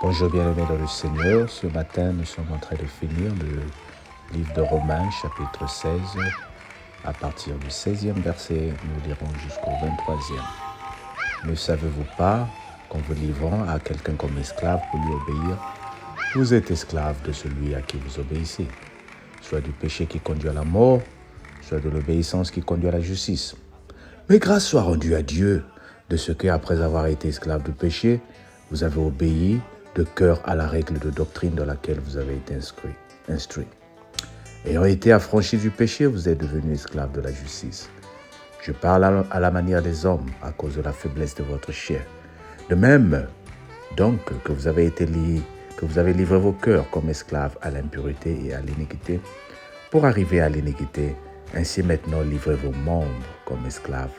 Bonjour bien-aimés dans le Seigneur. Ce matin, nous sommes en train de finir le livre de Romains, chapitre 16. À partir du 16e verset, nous lirons jusqu'au 23e. Ne savez-vous pas qu'en vous livrant à quelqu'un comme esclave pour lui obéir, vous êtes esclave de celui à qui vous obéissez, soit du péché qui conduit à la mort, soit de l'obéissance qui conduit à la justice. Mais grâce soit rendue à Dieu de ce qu'après avoir été esclave du péché, vous avez obéi de cœur à la règle de doctrine dans laquelle vous avez été instruit. Ayant été affranchis du péché, vous êtes devenus esclaves de la justice. Je parle à la manière des hommes à cause de la faiblesse de votre chair. De même, donc, que vous avez livré vos cœurs comme esclaves à l'impureté et à l'iniquité, pour arriver à l'iniquité, ainsi maintenant livrez vos membres comme esclaves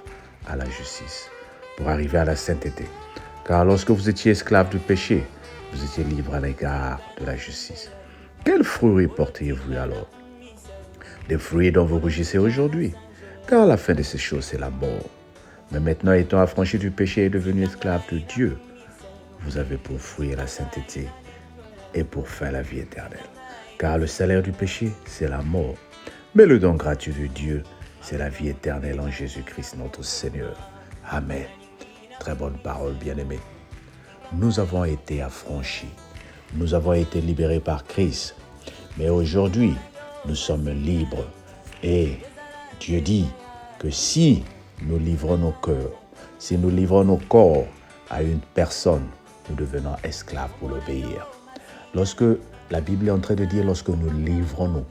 à la justice, pour arriver à la sainteté. Car lorsque vous étiez esclaves du péché, vous étiez libres à l'égard de la justice. Quels fruits portiez-vous alors? Des fruits dont vous rougissez aujourd'hui, car la fin de ces choses, c'est la mort. Mais maintenant, étant affranchis du péché et devenus esclaves de Dieu, vous avez pour fruit la sainteté et pour fin la vie éternelle. Car le salaire du péché, c'est la mort. Mais le don gratuit de Dieu, c'est la vie éternelle en Jésus-Christ notre Seigneur. Amen. Très bonne parole, bien-aimés. Nous avons été affranchis. Nous avons été libérés par Christ. Mais aujourd'hui, nous sommes libres. Et Dieu dit que si nous livrons nos cœurs, si nous livrons nos corps à une personne, nous devenons esclaves pour l'obéir. Lorsque la Bible est en train de dire, lorsque nous livrons nos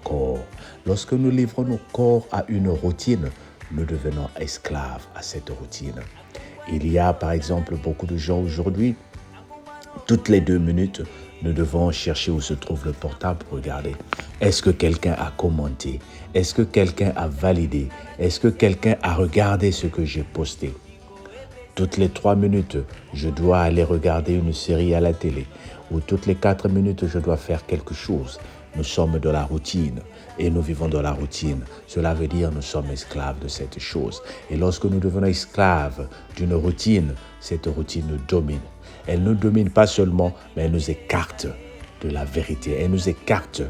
corps à une routine, nous devenons esclaves à cette routine. Il y a par exemple beaucoup de gens aujourd'hui, toutes les 2 minutes, nous devons chercher où se trouve le portable pour regarder. Est-ce que quelqu'un a commenté? Est-ce que quelqu'un a validé? Est-ce que quelqu'un a regardé ce que j'ai posté? Toutes les 3 minutes, je dois aller regarder une série à la télé. Ou toutes les 4 minutes, je dois faire quelque chose. Nous sommes dans la routine et nous vivons dans la routine. Cela veut dire que nous sommes esclaves de cette chose. Et lorsque nous devenons esclaves d'une routine, cette routine nous domine. Elle ne nous domine pas seulement, mais elle nous écarte de la vérité. Elle nous écarte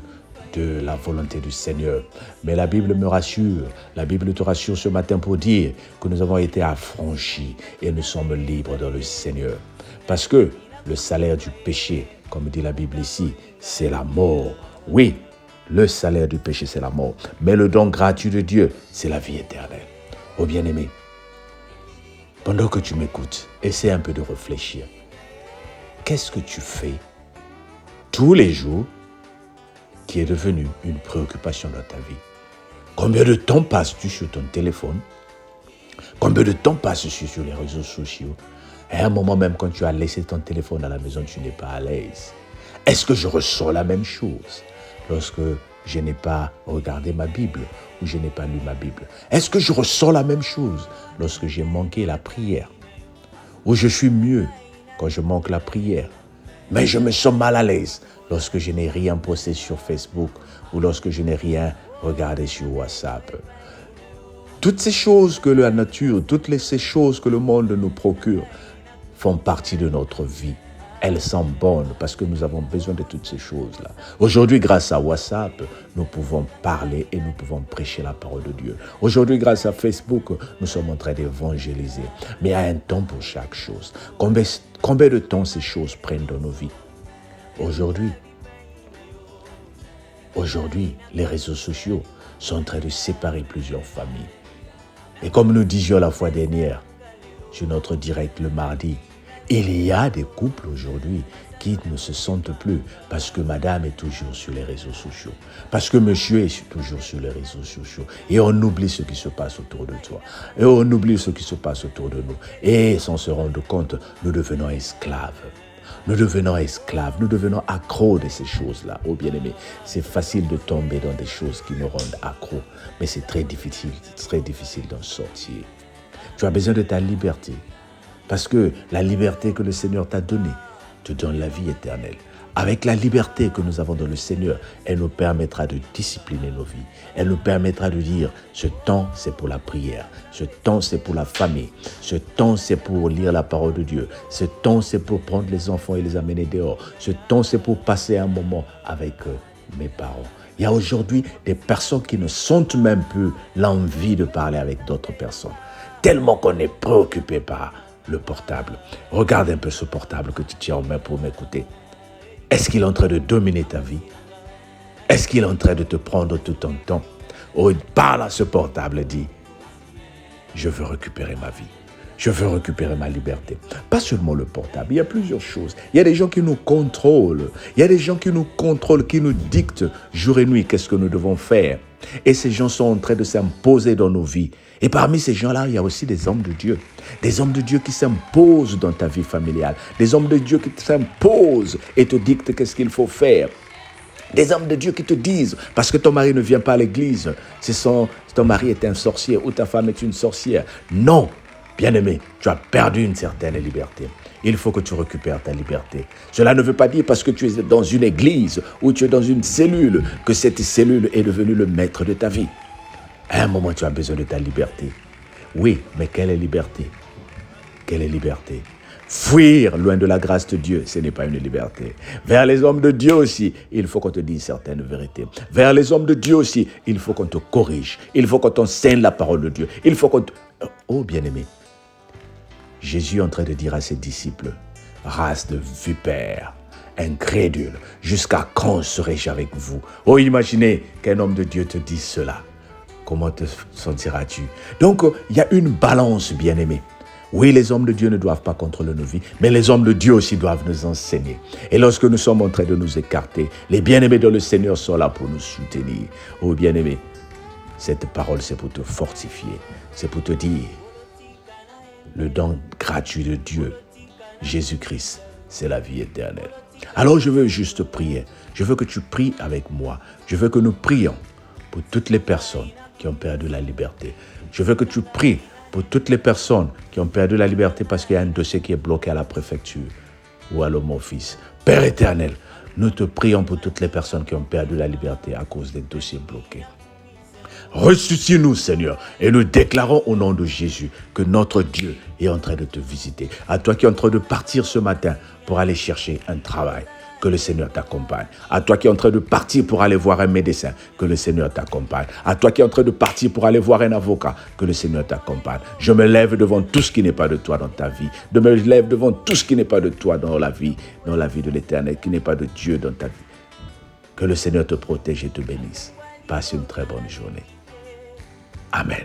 de la volonté du Seigneur. Mais la Bible me rassure, la Bible te rassure ce matin pour dire que nous avons été affranchis et nous sommes libres dans le Seigneur. Parce que le salaire du péché, comme dit la Bible ici, c'est la mort. Oui, le salaire du péché, c'est la mort. Mais le don gratuit de Dieu, c'est la vie éternelle. Oh bien-aimé, pendant que tu m'écoutes, essaie un peu de réfléchir. Qu'est-ce que tu fais tous les jours qui est devenu une préoccupation dans ta vie? Combien de temps passes-tu sur ton téléphone? Combien de temps passes-tu sur les réseaux sociaux? À un moment même, quand tu as laissé ton téléphone à la maison, tu n'es pas à l'aise. Est-ce que je ressens la même chose lorsque je n'ai pas regardé ma Bible ou je n'ai pas lu ma Bible? Est-ce que je ressens la même chose lorsque j'ai manqué la prière? Ou je suis mieux quand je manque la prière, mais je me sens mal à l'aise lorsque je n'ai rien posté sur Facebook ou lorsque je n'ai rien regardé sur WhatsApp. Toutes ces choses que la nature, ces choses que le monde nous procure font partie de notre vie. Elles sont bonnes parce que nous avons besoin de toutes ces choses-là. Aujourd'hui, grâce à WhatsApp, nous pouvons parler et nous pouvons prêcher la parole de Dieu. Aujourd'hui, grâce à Facebook, nous sommes en train d'évangéliser. Mais il y a un temps pour chaque chose. Combien de temps ces choses prennent dans nos vies? Aujourd'hui, les réseaux sociaux sont en train de séparer plusieurs familles. Et comme nous disions la fois dernière, sur notre direct le mardi, il y a des couples aujourd'hui qui ne se sentent plus parce que madame est toujours sur les réseaux sociaux, parce que monsieur est toujours sur les réseaux sociaux. Et on oublie ce qui se passe autour de toi. Et on oublie ce qui se passe autour de nous. Et sans se rendre compte, nous devenons esclaves. Nous devenons esclaves, nous devenons accros de ces choses-là. Oh bien-aimé, c'est facile de tomber dans des choses qui nous rendent accros, mais c'est très difficile d'en sortir. Tu as besoin de ta liberté. Parce que la liberté que le Seigneur t'a donnée te donne la vie éternelle. Avec la liberté que nous avons dans le Seigneur, elle nous permettra de discipliner nos vies. Elle nous permettra de dire, ce temps c'est pour la prière, ce temps c'est pour la famille, ce temps c'est pour lire la parole de Dieu, ce temps c'est pour prendre les enfants et les amener dehors, ce temps c'est pour passer un moment avec mes parents. Il y a aujourd'hui des personnes qui ne sentent même plus l'envie de parler avec d'autres personnes, tellement qu'on est préoccupé par le portable. Regarde un peu ce portable que tu tiens en main pour m'écouter. Est-ce qu'il est en train de dominer ta vie? Est-ce qu'il est en train de te prendre tout ton temps? Oh, parle à ce portable et dis, je veux récupérer ma vie. Je veux récupérer ma liberté. Pas seulement le portable, il y a plusieurs choses. Il y a des gens qui nous contrôlent. Il y a des gens qui nous contrôlent, qui nous dictent jour et nuit qu'est-ce que nous devons faire. Et ces gens sont en train de s'imposer dans nos vies. Et parmi ces gens-là, il y a aussi des hommes de Dieu. Des hommes de Dieu qui s'imposent dans ta vie familiale. Des hommes de Dieu qui s'imposent et te dictent qu'est-ce qu'il faut faire. Des hommes de Dieu qui te disent, parce que ton mari ne vient pas à l'église, ton mari est un sorcier ou ta femme est une sorcière. Non, bien-aimé, tu as perdu une certaine liberté. Il faut que tu récupères ta liberté. Cela ne veut pas dire parce que tu es dans une église ou tu es dans une cellule que cette cellule est devenue le maître de ta vie. À un moment, tu as besoin de ta liberté. Oui, mais quelle est liberté? Quelle est liberté? Fuir loin de la grâce de Dieu, ce n'est pas une liberté. Vers les hommes de Dieu aussi, il faut qu'on te dise certaines vérités. Vers les hommes de Dieu aussi, il faut qu'on te corrige. Il faut qu'on t'enseigne la parole de Dieu. Il faut qu'on te... Oh, bien-aimé, Jésus est en train de dire à ses disciples, race de vipères, incrédules, jusqu'à quand serai-je avec vous? Oh, imaginez qu'un homme de Dieu te dise cela. Comment te sentiras-tu? Donc, il y a une balance, bien-aimé. Oui, les hommes de Dieu ne doivent pas contrôler nos vies, mais les hommes de Dieu aussi doivent nous enseigner. Et lorsque nous sommes en train de nous écarter, les bien-aimés dans le Seigneur sont là pour nous soutenir. Oh, bien-aimé, cette parole, c'est pour te fortifier. C'est pour te dire, le don gratuit de Dieu, Jésus-Christ, c'est la vie éternelle. Alors, je veux juste prier. Je veux que tu pries avec moi. Je veux que nous prions pour toutes les personnes qui ont perdu la liberté. Je veux que tu pries pour toutes les personnes qui ont perdu la liberté parce qu'il y a un dossier qui est bloqué à la préfecture ou à l'Home Office. Père éternel, nous te prions pour toutes les personnes qui ont perdu la liberté à cause des dossiers bloqués. Ressuscite-nous, Seigneur, et nous déclarons au nom de Jésus que notre Dieu est en train de te visiter. À toi qui es en train de partir ce matin pour aller chercher un travail, que le Seigneur t'accompagne. À toi qui es en train de partir pour aller voir un médecin, que le Seigneur t'accompagne. À toi qui es en train de partir pour aller voir un avocat, que le Seigneur t'accompagne. Je me lève devant tout ce qui n'est pas de toi dans ta vie. Je me lève devant tout ce qui n'est pas de toi dans la vie de l'Éternel, qui n'est pas de Dieu dans ta vie. Que le Seigneur te protège et te bénisse. Passe une très bonne journée. Amen.